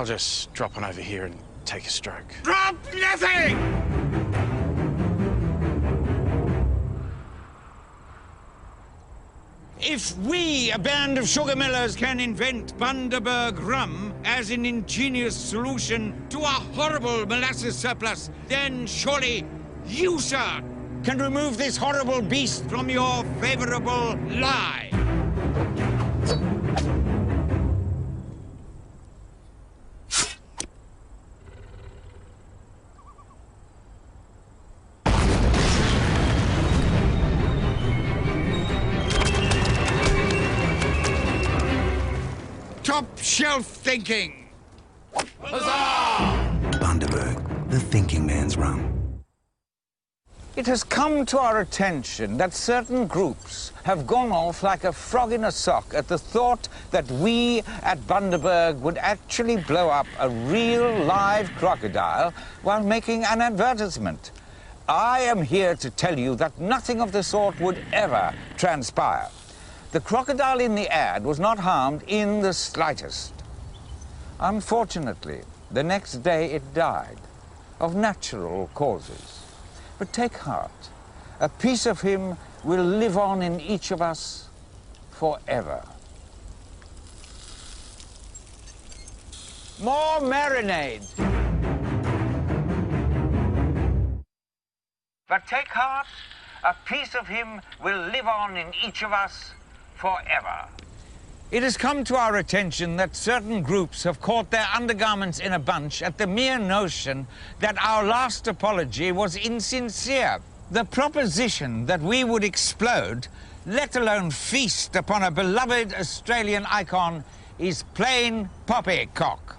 I'll just drop on over here and take a stroke. Drop nothing! If we, a band of sugar millers, can invent Bundaberg rum as an ingenious solution to our horrible molasses surplus, then surely you, sir, can remove this horrible beast from your favourable lie. Top-shelf thinking! Huzzah! Bundaberg, the thinking man's rum. It has come to our attention that certain groups have gone off like a frog in a sock at the thought that we at Bundaberg would actually blow up a real live crocodile while making an advertisement. I am here to tell you that nothing of the sort would ever transpire. The crocodile in the ad was not harmed in the slightest. Unfortunately, the next day it died of natural causes. But take heart, a piece of him will live on in each of us forever. More marinade. But take heart, a piece of him will live on in each of us forever. It has come to our attention that certain groups have caught their undergarments in a bunch at the mere notion that our last apology was insincere. The proposition that we would explode, let alone feast upon a beloved Australian icon, is plain poppycock.